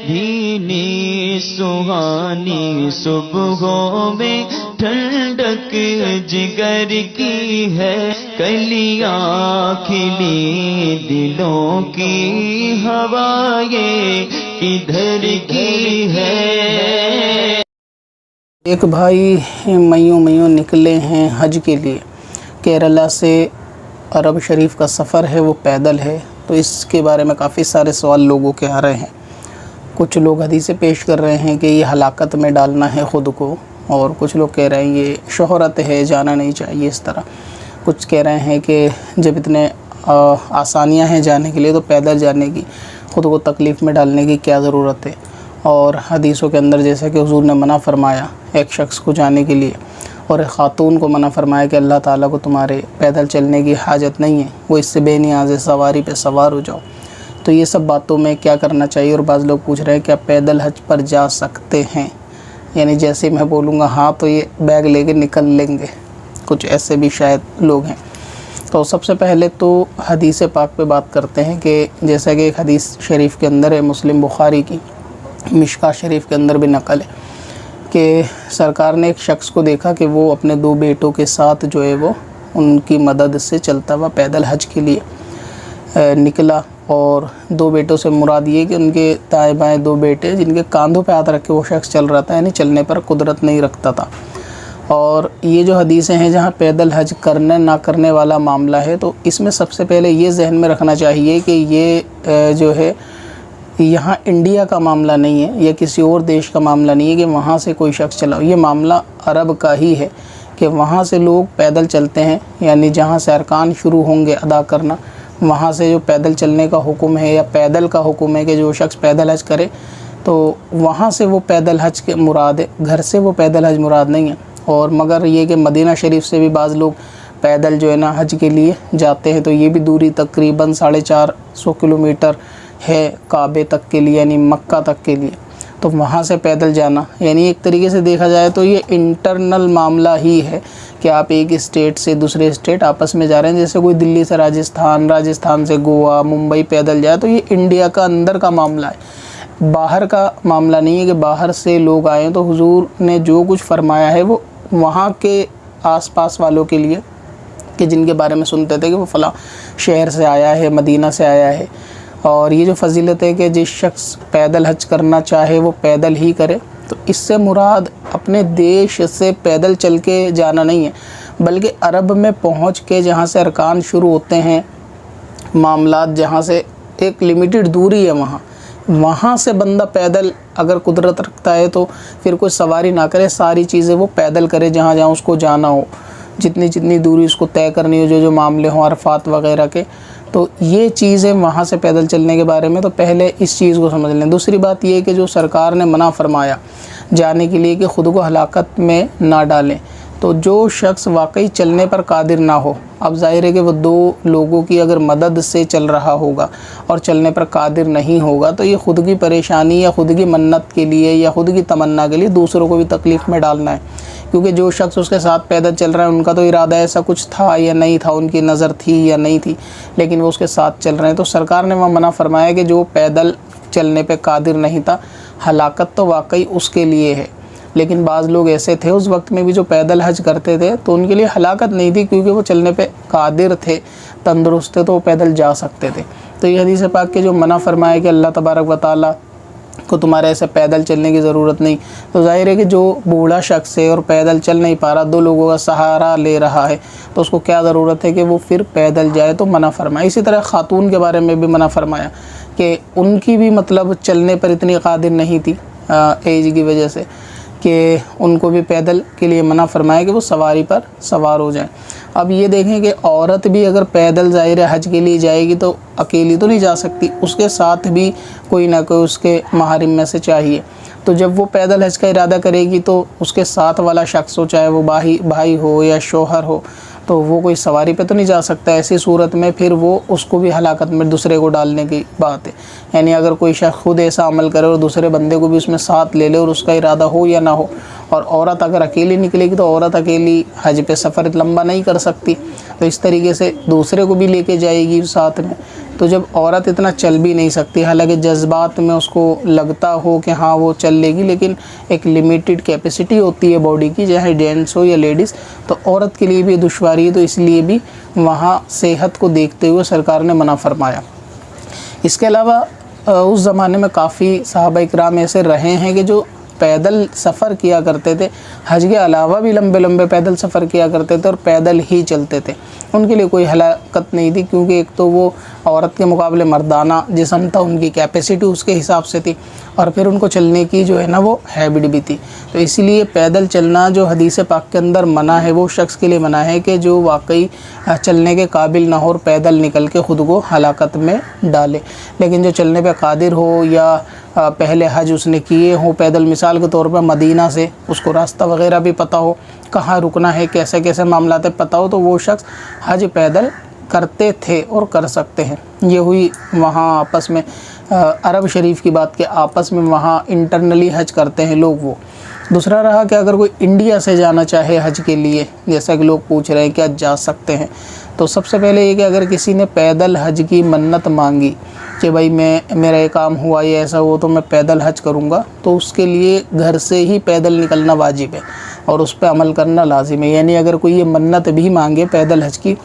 भीनी सुहानी सुबहों में ठंडक जिगर की है, कलियां खिली दिलों की हवाएं किधर की है। एक भाई मईयों निकले हैं हज के लिए। केरला से अरब शरीफ का सफ़र है, वो पैदल है। तो इसके बारे में काफ़ी सारे सवाल लोगों के आ रहे हैं। कुछ लोग हदीसें पेश कर रहे हैं कि ये हलाकत में डालना है ख़ुद को, और कुछ लोग कह रहे हैं ये शोहरत है, जाना नहीं चाहिए इस तरह। कुछ कह रहे हैं कि जब इतने आसानियाँ हैं जाने के लिए तो पैदल जाने की, ख़ुद को तकलीफ़ में डालने की क्या ज़रूरत है। और हदीसों के अंदर जैसा कि हुज़ूर ने मना फरमाया एक शख्स को जाने के लिए, और एक ख़ातून को मना फरमाया कि अल्लाह ताला को तुम्हारे पैदल चलने की हाजत नहीं है, वो इससे बेनियाज़ सवारी पे सवार हो जाओ। तो ये सब बातों में क्या करना चाहिए। और बाज़ लोग पूछ रहे हैं क्या पैदल हज पर जा सकते हैं, यानी जैसे मैं बोलूँगा हाँ तो ये बैग लेके निकल लेंगे, कुछ ऐसे भी शायद लोग हैं। तो सबसे पहले तो हदीस पाक पे बात करते हैं कि जैसा कि एक हदीस शरीफ के अंदर है, मुस्लिम बुखारी की मिशका शरीफ के अंदर भी नकल है कि सरकार ने एक शख्स को देखा कि वो अपने 2 बेटों के साथ जो है वो उनकी मदद से चलता हुआ पैदल हज के लिए निकला। और 2 बेटों से मुराद ये कि उनके दाएं बाएं 2 बेटे जिनके कंधों पे हाथ रख के वो शख्स चल रहा था, यानी चलने पर कुदरत नहीं रखता था। और ये जो हदीसें हैं जहाँ पैदल हज करने ना करने वाला मामला है, तो इसमें सबसे पहले ये जहन में रखना चाहिए कि ये जो है यहाँ इंडिया का मामला नहीं है या किसी और देश का मामला नहीं है कि वहाँ से कोई शख्स चला। ये मामला अरब का ही है कि वहाँ से लोग पैदल चलते हैं, यानी जहाँ से अरकान शुरू होंगे अदा करना, वहाँ से जो पैदल चलने का हुक्म है या पैदल का हुक्म है कि जो शख्स पैदल हज करे, तो वहाँ से वो पैदल हज के मुराद है, घर से वो पैदल हज मुराद नहीं है। और मगर ये कि मदीना शरीफ से भी बाज़ लोग पैदल जो है ना हज के लिए जाते हैं, तो ये भी दूरी तकरीबन 450 किलोमीटर है काबे तक के लिए, यानी मक्का तक के लिए। तो वहाँ से पैदल जाना यानी एक तरीके से देखा जाए तो ये इंटरनल मामला ही है कि आप एक स्टेट से दूसरे स्टेट आपस में जा रहे हैं। जैसे कोई दिल्ली से राजस्थान, राजस्थान से गोवा, मुंबई पैदल जाए, तो ये इंडिया का अंदर का मामला है, बाहर का मामला नहीं है कि बाहर से लोग आए। तो हुजूर ने जो कुछ फरमाया है वो वहाँ के आसपास वालों के लिए, कि जिनके बारे में सुनते थे कि वो फ़लाँ शहर से आया है, मदीना से आया है। और ये जो फजीलत है कि जिस शख्स पैदल हज करना चाहे वो पैदल ही करे, तो इससे मुराद अपने देश से पैदल चल के जाना नहीं है, बल्कि अरब में पहुंच के जहाँ से अरकान शुरू होते हैं, मामलात जहाँ से एक लिमिटेड दूरी है वहाँ से बंदा पैदल अगर कुदरत रखता है तो फिर कोई सवारी ना करे, सारी चीज़ें वो पैदल करे जहाँ जहाँ उसको जाना हो, जितनी दूरी उसको तय करनी हो, जो मामले हों अरफात वगैरह के। तो ये चीज़ें वहाँ से पैदल चलने के बारे में तो पहले इस चीज़ को समझ लें। दूसरी बात ये कि जो सरकार ने मना फरमाया जाने के लिए कि ख़ुद को हलाकत में ना डालें, तो जो शख्स वाकई चलने पर कादिर ना हो, अब ज़ाहिर है कि वो 2 लोगों की अगर मदद से चल रहा होगा और चलने पर कादिर नहीं होगा, तो ये ख़ुद की परेशानी या ख़ुद की मन्नत के लिए या ख़ुद की तमन्ना के लिए दूसरों को भी तकलीफ़ में डालना है। क्योंकि जो शख्स उसके साथ पैदल चल रहा है उनका तो इरादा ऐसा कुछ था या नहीं था, उनकी नज़र थी या नहीं थी, लेकिन वो उसके साथ चल रहे हैं। तो सरकार ने वहाँ मना फरमाया कि जो पैदल चलने पे कादिर नहीं था, हलाकत तो वाकई उसके लिए है। लेकिन बाज़ लोग ऐसे थे उस वक्त में भी जो पैदल हज करते थे, तो उनके लिए हलाकत नहीं थी, क्योंकि वो चलने पे कादिर थे, तंदुरुस्त थे, तो वो पैदल जा सकते थे। तो ये हदीस पाक के जो मना फरमाया कि अल्लाह तबारक व तआला को तुम्हारे ऐसे पैदल चलने की ज़रूरत नहीं, तो जाहिर है कि जो बूढ़ा शख्स है और पैदल चल नहीं पा रहा, 2 लोगों का सहारा ले रहा है, तो उसको क्या ज़रूरत है कि वो फिर पैदल जाए, तो मना फरमाया। इसी तरह ख़ातून के बारे में भी मना फरमाया कि उनकी भी मतलब चलने पर इतनी कादिर नहीं थी एज की वजह से, कि उनको भी पैदल के लिए मना फरमाया कि वो सवारी पर सवार हो जाएं। अब ये देखें कि औरत भी अगर पैदल ज़ाहिर हज के लिए जाएगी तो अकेली तो नहीं जा सकती, उसके साथ भी कोई ना कोई उसके महरम में से चाहिए। तो जब वो पैदल हज का इरादा करेगी तो उसके साथ वाला शख्स हो, चाहे वो भाई हो या शोहर हो, तो वो कोई सवारी पे तो नहीं जा सकता। ऐसी सूरत में फिर वो उसको भी हलाकत में दूसरे को डालने की बात है। यानी अगर कोई शख्स खुद ऐसा अमल करे और दूसरे बंदे को भी उसमें साथ ले ले और उसका इरादा हो या ना हो, और औरत अगर अकेली निकलेगी तो औरत अकेली हज पे सफ़र लंबा नहीं कर सकती, तो इस तरीके से दूसरे को भी लेके जाएगी साथ में। तो जब औरत इतना चल भी नहीं सकती, हालांकि जज्बात में उसको लगता हो कि हाँ वो चल लेगी, लेकिन एक लिमिटेड कैपेसिटी होती है बॉडी की, चाहे जेंट्स हो या लेडीज़, तो औरत के लिए भी दुश्वारी है। तो इसलिए भी वहाँ सेहत को देखते हुए सरकार ने मना फरमाया। इसके अलावा उस ज़माने में काफ़ी सहाबा इकराम ऐसे रहे हैं कि जो पैदल सफ़र किया करते थे, हज के अलावा भी लंबे लंबे पैदल सफ़र किया करते थे और पैदल ही चलते थे। उनके लिए कोई हलाकत नहीं थी, क्योंकि एक तो वो औरत के मुकाबले मर्दाना जिस्म था, उनकी कैपेसिटी उसके हिसाब से थी, और फिर उनको चलने की जो है ना वो हैबिट भी थी। तो इसीलिए पैदल चलना जो हदीस पाक के अंदर मना है, वो शख्स के लिए मना है कि जो वाकई चलने के काबिल ना हो और पैदल निकल के ख़ुद को हलाकत में डाले। लेकिन जो चलने पे कादिर हो या पहले हज उसने किए हों पैदल, मिसाल के तौर पर मदीना से उसको रास्ता वगैरह भी पता हो, कहाँ रुकना है, कैसे कैसे मामलात पता हो, तो वो शख्स हज पैदल करते थे और कर सकते हैं। ये हुई वहाँ आपस में अरब शरीफ की बात, के आपस में वहाँ इंटरनली हज करते हैं लोग वो। दूसरा रहा कि अगर कोई इंडिया से जाना चाहे हज के लिए, जैसा कि लोग पूछ रहे हैं क्या जा सकते हैं, तो सबसे पहले ये कि अगर किसी ने पैदल हज की मन्नत मांगी कि भाई मेरा ये काम हुआ या ऐसा हो तो मैं पैदल हज करूँगा, तो उसके लिए घर से ही पैदल निकलना वाजिब है और उस पर अमल करना लाजिम है। यानी अगर कोई ये मन्नत भी मांगे पैदल हज की,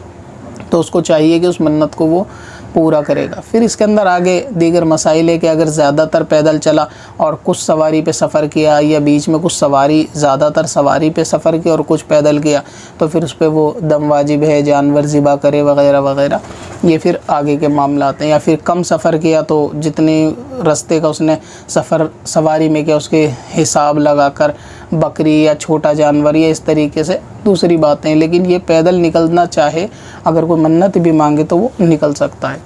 तो उसको चाहिए कि उस मन्नत को वो पूरा करेगा। फिर इसके अंदर आगे दीगर मसाइल है कि अगर ज़्यादातर पैदल चला और कुछ सवारी पे सफ़र किया, या बीच में कुछ सवारी ज़्यादातर सवारी पे सफ़र किया और कुछ पैदल किया, तो फिर उस पर वो दम वाजिब है, जानवर ज़िबा करे वगैरह वगैरह, ये फिर आगे के मामला हैं। या फिर कम सफ़र किया तो जितने रास्ते का उसने सफ़र सवारी में किया उसके हिसाब लगाकर बकरी या छोटा जानवर या इस तरीके से दूसरी बातें। लेकिन ये पैदल निकलना चाहे, अगर कोई मन्नत भी मांगे तो वो निकल सकता है।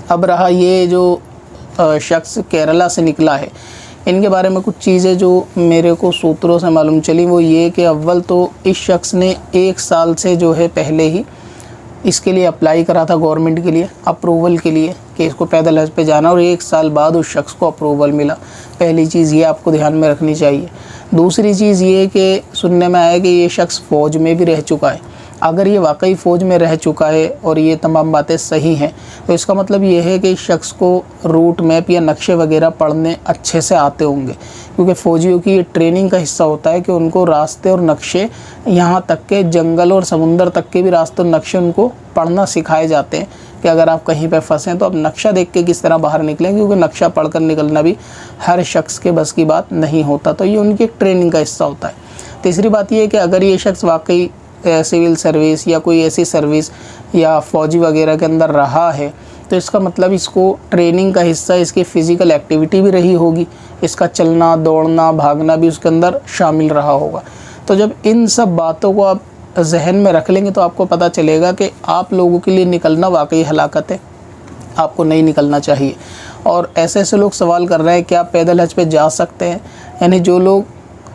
अब रहा ये जो शख्स केरला से निकला है, इनके बारे में कुछ चीज़ें जो मेरे को सूत्रों से मालूम चली, वो ये कि अव्वल तो इस शख्स ने 1 साल से जो है पहले ही इसके लिए अप्लाई करा था गवर्नमेंट के लिए, अप्रूवल के लिए कि इसको पैदल हज पे जाना, और 1 साल बाद उस शख्स को अप्रूवल मिला। पहली चीज़ ये आपको ध्यान में रखनी चाहिए। दूसरी चीज़ ये कि सुनने में आया कि ये शख्स फ़ौज में भी रह चुका है। अगर ये वाकई फ़ौज में रह चुका है और ये तमाम बातें सही हैं, तो इसका मतलब ये है कि इस शख्स को रूट मैप या नक्शे वगैरह पढ़ने अच्छे से आते होंगे, क्योंकि फ़ौजियों की ये ट्रेनिंग का हिस्सा होता है कि उनको रास्ते और नक्शे, यहाँ तक के जंगल और समुंदर तक के भी रास्ते और नक्शे उनको पढ़ना सिखाए जाते हैं कि अगर आप कहीं पर फंसें तो आप नक्शा देख के किस तरह बाहर निकलें, क्योंकि नक्शा पढ़कर निकलना भी हर शख्स के बस की बात नहीं होता। तो ये उनकी ट्रेनिंग का हिस्सा होता है। तीसरी बात ये है कि अगर ये शख्स वाकई सिविल सर्विस या कोई ऐसी सर्विस या फ़ौजी वगैरह के अंदर रहा है, तो इसका मतलब इसको ट्रेनिंग का हिस्सा इसकी फ़िज़िकल एक्टिविटी भी रही होगी, इसका चलना दौड़ना भागना भी उसके अंदर शामिल रहा होगा। तो जब इन सब बातों को आप जहन में रख लेंगे तो आपको पता चलेगा कि आप लोगों के लिए निकलना वाकई हलाकत है, आपको नहीं निकलना चाहिए। और ऐसे ऐसे लोग सवाल कर रहे हैं कि आप पैदल हज पे जा सकते हैं, यानी जो लोग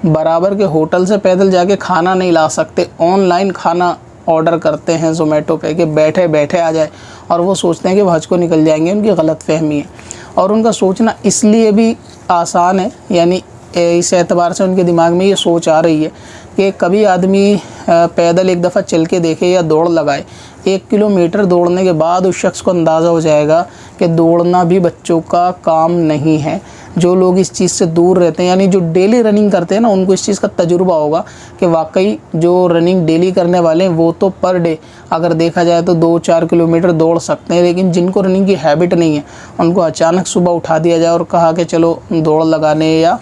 बराबर के होटल से पैदल जाके खाना नहीं ला सकते, ऑनलाइन खाना ऑर्डर करते हैं ज़ोमैटो पे कि बैठे बैठे आ जाए, और वो सोचते हैं कि वो हज को निकल जाएंगे, उनकी गलत फहमी है। और उनका सोचना इसलिए भी आसान है, यानी इस एतबार से उनके दिमाग में ये सोच आ रही है कि कभी आदमी पैदल एक दफ़ा चल के देखे या दौड़ लगाए, 1 किलोमीटर दौड़ने के बाद उस शख्स को अंदाज़ा हो जाएगा कि दौड़ना भी बच्चों का काम नहीं है। जो लोग इस चीज़ से दूर रहते हैं, यानी जो डेली रनिंग करते हैं ना, उनको इस चीज़ का तजुर्बा होगा कि वाकई जो रनिंग डेली करने वाले हैं वो तो पर डे अगर देखा जाए तो 2-4 किलोमीटर दौड़ सकते हैं। लेकिन जिनको रनिंग की हैबिट नहीं है, उनको अचानक सुबह उठा दिया जाए और कहा कि चलो दौड़ लगाने या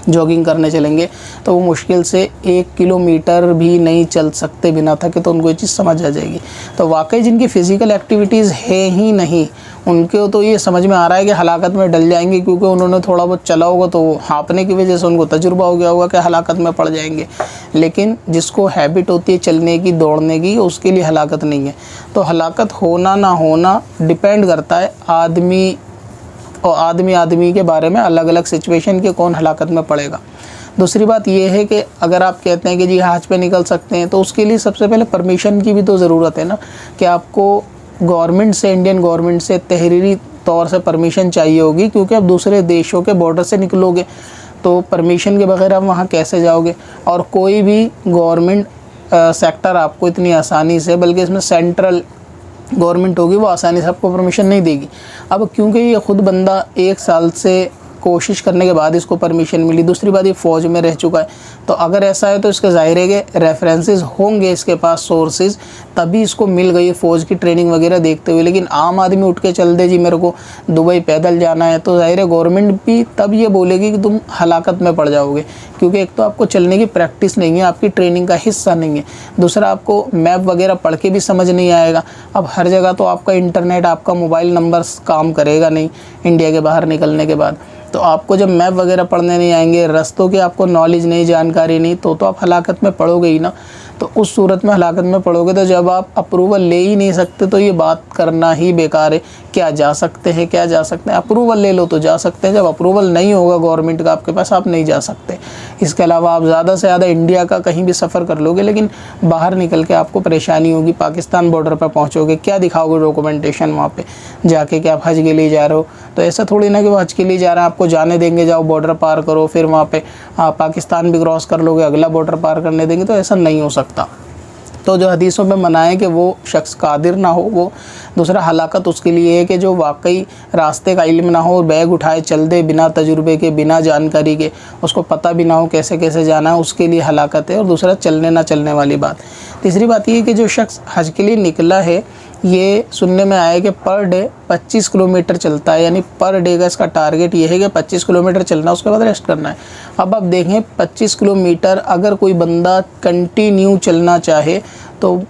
जॉगिंग करने चलेंगे, तो वो मुश्किल से 1 किलोमीटर भी नहीं चल सकते बिना थके। तो उनको ये चीज़ समझ आ जाएगी। तो वाकई जिनकी फ़िज़िकल एक्टिविटीज़ है ही नहीं, उनको तो ये समझ में आ रहा है कि हलाकत में डल जाएंगे, क्योंकि उन्होंने थोड़ा बहुत चला होगा तो हाँपने की वजह से उनको तजुर्बा हो गया होगा कि हलाकत में पड़ जाएंगे। लेकिन जिसको हैबिट होती है चलने की दौड़ने की, उसके लिए हलाकत नहीं है। तो हलाकत होना ना होना डिपेंड करता है आदमी और आदमी के बारे में, अलग अलग सिचुएशन के कौन हलाकत में पड़ेगा। दूसरी बात यह है कि अगर आप कहते हैं कि जी हज पे निकल सकते हैं, तो उसके लिए सबसे पहले परमिशन की भी तो ज़रूरत है ना, कि आपको गवर्नमेंट से, इंडियन गवर्नमेंट से तहरीरी तौर से परमिशन चाहिए होगी, क्योंकि आप दूसरे देशों के बॉर्डर से निकलोगे तो परमिशन के बगैर आप वहाँ कैसे जाओगे। और कोई भी गवर्नमेंट सेक्टर आपको इतनी आसानी से, बल्कि इसमें सेंट्रल गवर्नमेंट होगी वो आसानी से आपको परमिशन नहीं देगी। अब क्योंकि ये ख़ुद बंदा 1 साल से कोशिश करने के बाद इसको परमिशन मिली, दूसरी बात ये फ़ौज में रह चुका है, तो अगर ऐसा है तो इसके ज़ाहिर है कि रेफरेंसेस होंगे इसके पास, सोर्सेज, तभी इसको मिल गई फ़ौज की ट्रेनिंग वगैरह देखते हुए। लेकिन आम आदमी उठ के चल दे जी मेरे को दुबई पैदल जाना है, तो ज़ाहिर है गवर्नमेंट भी तब ये बोलेगी कि तुम हलाकत में पड़ जाओगे, क्योंकि एक तो आपको चलने की प्रैक्टिस नहीं है, आपकी ट्रेनिंग का हिस्सा नहीं है, दूसरा आपको मैप वगैरह पढ़ के भी समझ नहीं आएगा। अब हर जगह तो आपका इंटरनेट, आपका मोबाइल नंबर काम करेगा नहीं इंडिया के बाहर निकलने के बाद, तो आपको जब मैप वगैरह पढ़ने नहीं आएंगे, रास्तों की आपको नॉलेज नहीं, जानकारी नहीं, तो आप हलाकत में पड़ोगे ही ना। तो उस सूरत में हलाकत में पड़ोगे तो जब आप अप्रूवल ले ही नहीं सकते तो ये बात करना ही बेकार है। क्या जा सकते हैं, क्या जा सकते हैं, अप्रूवल ले लो तो जा सकते हैं, जब अप्रूवल नहीं होगा गवर्नमेंट का आपके पास, आप नहीं जा सकते। इसके अलावा आप ज़्यादा से ज़्यादा इंडिया का कहीं भी सफ़र कर लोगे, लेकिन बाहर निकल के आपको परेशानी होगी। पाकिस्तान बॉर्डर पर पहुँचोगे, क्या दिखाओगे डॉक्यूमेंटेशन वहाँ पर जाके कि आप हज के लिए जा रहे हो? तो ऐसा थोड़ी ना कि वो हज के लिए जा रहे हैं आपको जाने देंगे, जाओ बॉर्डर पार करो, फिर वहाँ पे पाकिस्तान भी क्रॉस कर लोगे, अगला बॉर्डर पार करने देंगे, तो ऐसा नहीं हो सकता। तो जो हदीसों में मना है कि वो शख्स कादिर ना हो, वो दूसरा हलाकत उसके लिए है कि जो वाकई रास्ते का इल्म ना हो, बैग उठाए चल दे बिना तजुर्बे के, बिना जानकारी के, उसको पता भी ना हो कैसे कैसे जाना है, उसके लिए हलाकत है। और दूसरा चलने ना चलने वाली बात। तीसरी बात ये है कि जो शख्स हज के लिए निकला है, ये सुनने में आया कि पर डे 25 किलोमीटर चलता है, यानी पर डे का इसका टारगेट ये है कि 25 किलोमीटर चलना, उसके बाद रेस्ट करना है। अब आप देखें 25 किलोमीटर अगर कोई बंदा कंटिन्यू चलना चाहे तो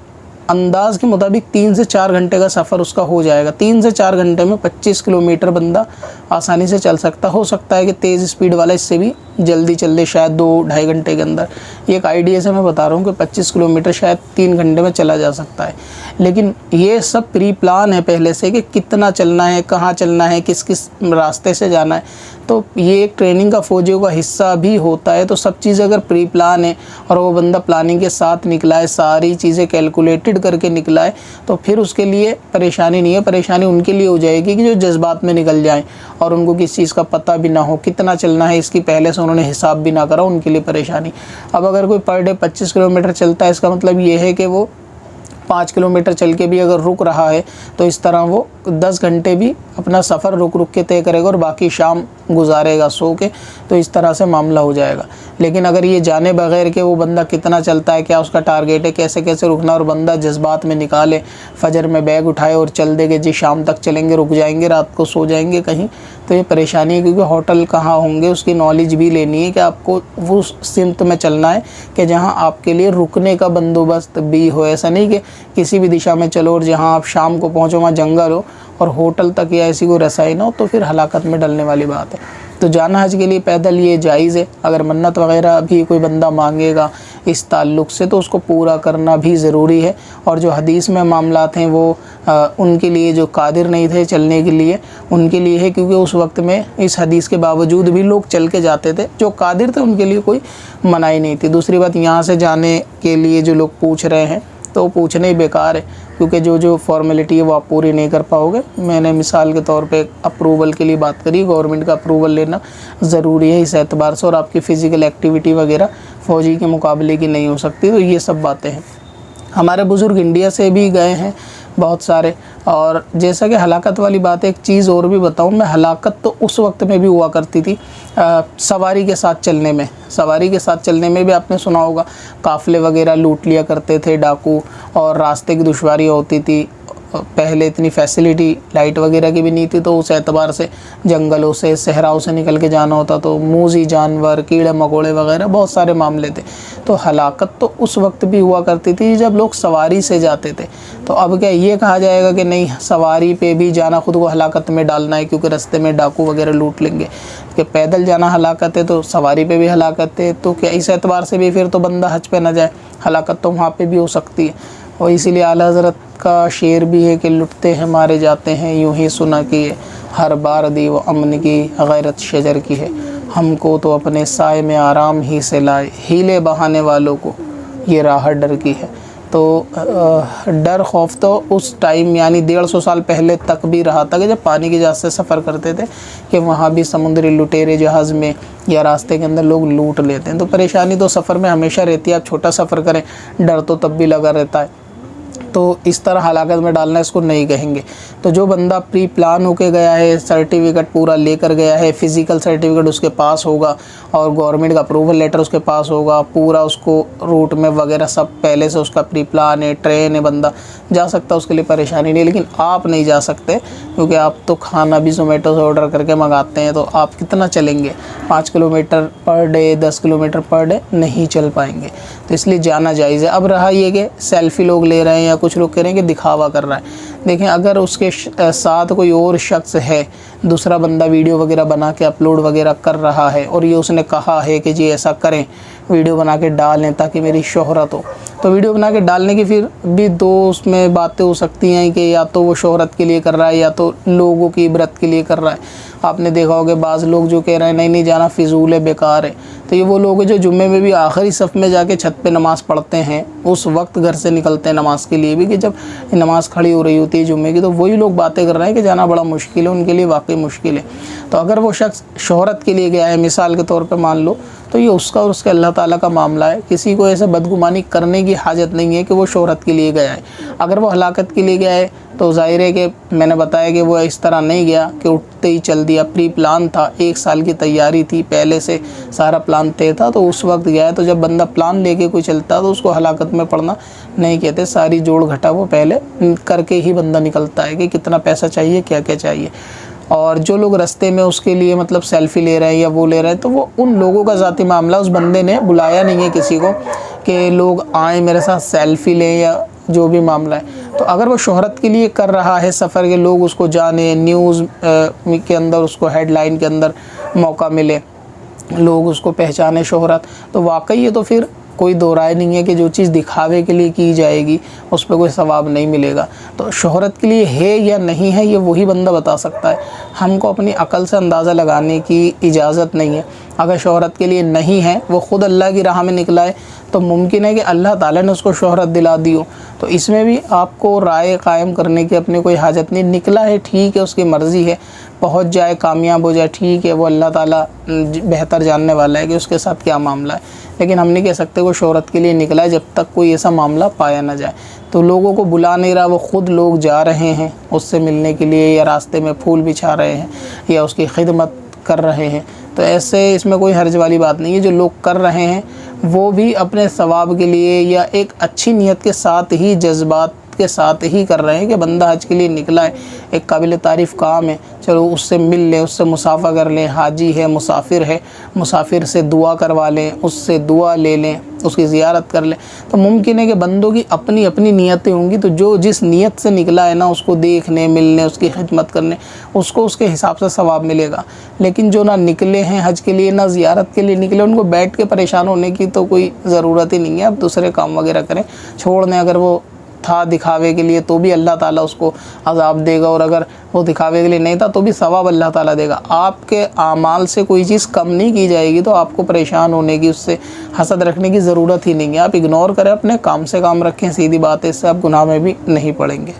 अंदाज़ के मुताबिक 3 से 4 घंटे का सफ़र उसका हो जाएगा। 3 से 4 घंटे में 25 किलोमीटर बंदा आसानी से चल सकता। हो सकता है कि तेज़ स्पीड वाला इससे भी जल्दी चल दे, शायद 2-2.5 घंटे के अंदर। एक आइडिया से मैं बता रहा हूँ कि 25 किलोमीटर शायद 3 घंटे में चला जा सकता है। लेकिन ये सब प्री प्लान है पहले से कि कितना चलना है, कहाँ चलना है, किस किस रास्ते से जाना है। तो ये एक ट्रेनिंग का फ़ौजियों का हिस्सा भी होता है। तो सब चीज़ अगर प्री प्लान है और वो बंदा प्लानिंग के साथ निकला है, सारी चीज़ें कैलकुलेटेड करके निकला है, तो फिर उसके लिए परेशानी नहीं है। परेशानी उनके लिए हो जाएगी कि जो जज्बात में निकल जाएं और उनको किसी चीज़ का पता भी ना हो, कितना चलना है इसकी पहले से उन्होंने हिसाब भी ना करा, उनके लिए परेशानी। अब अगर कोई पर डे 25 किलोमीटर चलता है, इसका मतलब ये है कि वो 5 किलोमीटर चल के भी अगर रुक रहा है तो इस तरह वो 10 घंटे भी अपना सफ़र रुक रुक के तय करेगा और बाकी शाम गुजारेगा सो के, तो इस तरह से मामला हो जाएगा। लेकिन अगर ये जाने बगैर के वो बंदा कितना चलता है, क्या उसका टारगेट है, कैसे कैसे रुकना, और बंदा जज्बात में निकाले, फजर में बैग उठाए और चल देंगे जी शाम तक चलेंगे, रुक जाएंगे, रात को सो जाएंगे कहीं, तो ये परेशानी है। क्योंकि होटल कहाँ होंगे उसकी नॉलेज भी लेनी है कि आपको वो सिमत में चलना है कि जहाँ आपके लिए रुकने का बंदोबस्त भी हो। ऐसा नहीं कि किसी भी दिशा में चलो और जहाँ आप शाम को पहुँचो वहाँ जंगल हो और होटल तक या ऐसी कोई रसाई ना हो, तो फिर हलाकत में डलने वाली बात है। तो जाना हज के लिए पैदल ये जायज़ है। अगर मन्नत वगैरह भी कोई बंदा मांगेगा इस ताल्लुक़ से तो उसको पूरा करना भी ज़रूरी है। और जो हदीस में मामलात हैं वो उनके लिए जो कादिर नहीं थे चलने के लिए, उनके लिए है, क्योंकि उस वक्त में इस हदीस के बावजूद भी लोग चल के जाते थे। जो कादिर थे उनके लिए कोई मनाही नहीं थी। दूसरी बात, यहाँ से जाने के लिए जो लोग पूछ रहे हैं तो पूछने ही बेकार है, क्योंकि जो फॉर्मेलिटी है वो आप पूरी नहीं कर पाओगे। मैंने मिसाल के तौर पे अप्रूवल के लिए बात करी, गवर्नमेंट का अप्रूवल लेना ज़रूरी है इस एतबार से, और आपकी फ़िज़िकल एक्टिविटी वगैरह फ़ौजी के मुकाबले की नहीं हो सकती। तो ये सब बातें हैं। हमारे बुज़ुर्ग इंडिया से भी गए हैं बहुत सारे। और जैसा कि हलाकत वाली बात है, एक चीज़ और भी बताऊं मैं, हलाकत तो उस वक्त में भी हुआ करती थी सवारी के साथ चलने में। सवारी के साथ चलने में भी आपने सुना होगा काफ़िले वगैरह लूट लिया करते थे डाकू, और रास्ते की दुश्वारी होती थी। पहले इतनी फैसिलिटी लाइट वगैरह की भी नहीं थी, तो उस एतबार से जंगलों से सहराओं से निकल के जाना होता, तो मूजी जानवर, कीड़े मकोड़े वगैरह बहुत सारे मामले थे। तो हलाकत तो उस वक्त भी हुआ करती थी जब लोग सवारी से जाते थे। तो अब क्या ये कहा जाएगा कि नहीं सवारी पे भी जाना खुद को हलाकत में डालना है क्योंकि रास्ते में डाकू वगैरह लूट लेंगे? कि पैदल जाना हलाकत है तो सवारी पे भी हलाकत है, तो क्या इस एतबार से भी फिर तो बंदा हज पे ना जाए? हलाकत तो वहाँ पे भी हो सकती है। और इसीलिए आला हज़रत का शेर भी है कि लुटते हैं मारे जाते हैं यूं ही सुना किए, हर बार दी वो अमन की गैरत शजर की है, हमको तो अपने साए में आराम ही से लाए, हीले बहाने वालों को ये राह डर की है। तो डर खौफ तो उस टाइम यानी 150 साल पहले तक भी रहा था कि जब पानी की जहाज़ से सफ़र करते थे कि वहाँ भी समुद्री लुटेरे जहाज़ में या रास्ते के अंदर लोग लूट लेते हैं। तो परेशानी तो सफ़र में हमेशा रहती है, आप छोटा सफ़र करें डर तो तब भी लगा रहता है। तो इस तरह हलाकत में डालना इसको नहीं कहेंगे। तो जो बंदा प्री प्लान होके गया है, सर्टिफिकेट पूरा लेकर गया है, फ़िज़िकल सर्टिफिकेट उसके पास होगा और गवर्नमेंट का अप्रूवल लेटर उसके पास होगा, पूरा उसको रूट में वगैरह सब पहले से उसका प्री प्लान है, ट्रेन है, बंदा जा सकता है, उसके लिए परेशानी नहीं। लेकिन आप नहीं जा सकते क्योंकि आप तो खाना भी ज़ोमेटो से ऑर्डर करके मंगाते हैं, तो आप कितना चलेंगे? 5 kilometre per day, 10 kilometre per day नहीं चल पाएंगे। तो इसलिए जाना जायज़ है। अब रहा ये कि सेल्फ़ी लोग ले रहे हैं या कुछ लोग कह रहे हैं कि दिखावा कर रहा है। देखें, अगर उसके साथ कोई और शख्स है, दूसरा बंदा वीडियो वगैरह बना के अपलोड वगैरह कर रहा है और ये उसने कहा है कि जी ऐसा करें, वीडियो बना के डालें ताकि मेरी शोहरत हो, तो वीडियो बना के डालने की फिर भी दो उसमें बातें हो सकती हैं कि या तो वो शोहरत के लिए कर रहा है या तो लोगों की इबरत के लिए कर रहा है। आपने देखा होगा बाज़ लोग जो कह रहे हैं नहीं नहीं जाना, फिजूल है, बेकार है। तो ये वो लोग हैं जो जुम्मे में भी आखिरी सफ़ में जाके छत पे नमाज़ पढ़ते हैं, उस वक्त घर से निकलते हैं नमाज़ के लिए भी कि जब नमाज़ खड़ी हो रही होती है जुम्मे की, तो वही लोग बातें कर रहे हैं कि जाना बड़ा मुश्किल है, उनके लिए वाकई मुश्किल है। तो अगर वो शख्स शोहरत के लिए गया है, मिसाल के तौर पर मान लो, तो ये उसका और उसके अल्लाह ताला का मामला है। किसी को ऐसे बदगुमानी करने की हाजत नहीं है कि वो शोहरत के लिए गया है। अगर वो हलाकत के लिए गया है तो ज़ाहिर है कि मैंने बताया कि वो इस तरह नहीं गया कि उठते ही चल दिया, प्री प्लान था, 1 साल की तैयारी थी, पहले से सारा प्लान तय था, तो उस वक्त गया है। तो जब बंदा प्लान लेके कोई चलता तो उसको हलाकत में पड़ना नहीं कहते। सारी जोड़ घटा वो पहले करके ही बंदा निकलता है कि कितना पैसा चाहिए, क्या क्या चाहिए। और जो लोग रास्ते में उसके लिए मतलब सेल्फ़ी ले रहे हैं या वो ले रहे हैं, तो वो उन लोगों का ज़ाती मामला, उस बंदे ने बुलाया नहीं है किसी को कि लोग आएँ मेरे साथ सेल्फ़ी लें या जो भी मामला है। तो अगर वो शोहरत के लिए कर रहा है सफ़र के, लोग उसको जाने, न्यूज़ के अंदर उसको हेडलाइन के अंदर मौका मिले, लोग उसको पहचाने शोहरत, तो वाकई ये तो फिर कोई दो राय नहीं है कि जो चीज़ दिखावे के लिए की जाएगी उस पर कोई सवाब नहीं मिलेगा। तो शोहरत के लिए है या नहीं है ये वही बंदा बता सकता है, हमको अपनी अकल से अंदाज़ा लगाने की इजाज़त नहीं है। अगर शोहरत के लिए नहीं है, वो ख़ुद अल्लाह की राह में निकला है, तो मुमकिन है कि अल्लाह ताला ने उसको शोहरत दिला दी हो। तो इसमें भी आपको राय कायम करने की अपनी कोई हाजत नहीं। निकला है ठीक है, उसकी मर्ज़ी है, पहुंच जाए, कामयाब हो जाए, ठीक है, वो अल्लाह ताला बेहतर जानने वाला है कि उसके साथ क्या मामला है। लेकिन हम नहीं कह सकते वो शोहरत के लिए निकला है जब तक कोई ऐसा मामला पाया ना जाए। तो लोगों को बुला नहीं रहा, वो ख़ुद लोग जा रहे हैं उससे मिलने के लिए, या रास्ते में फूल बिछा रहे हैं या उसकी खिदमत कर रहे हैं। तो ऐसे इसमें कोई हर्ज वाली बात नहीं है। जो लोग कर रहे हैं वो भी अपने सवाब के लिए या एक अच्छी नीयत के साथ ही, जज्बात के साथ ही कर रहे हैं कि बंदा हज के लिए निकला है, एक काबिल तारीफ़ काम है, चलो उससे मिल लें, उससे मुसाफ़ा कर लें, हाजी है, मुसाफिर से दुआ करवा लें, उससे दुआ ले लें, उसकी ज़ियारत कर लें। तो मुमकिन है कि बंदों की अपनी अपनी नीयतें होंगी, तो जो जिस नीयत से निकला है ना, उसको देखने, मिलने, उसकी खिदमत करने, उसको उसके हिसाब से सवाब मिलेगा। लेकिन जो ना निकले हैं हज के लिए, ना ज़ियारत के लिए निकले, उनको बैठ के परेशान होने की तो कोई ज़रूरत ही नहीं है। अब दूसरे काम वगैरह करें, छोड़ दें। अगर वो था दिखावे के लिए तो भी अल्लाह ताला उसको अज़ाब देगा, और अगर वो दिखावे के लिए नहीं था तो भी सवाब अल्लाह ताला देगा। आपके आमाल से कोई चीज़ कम नहीं की जाएगी, तो आपको परेशान होने की, उससे हसद रखने की ज़रूरत ही नहीं है। आप इग्नोर करें, अपने काम से काम रखें, सीधी बात है, इससे आप गुनाह में भी नहीं पड़ेंगे।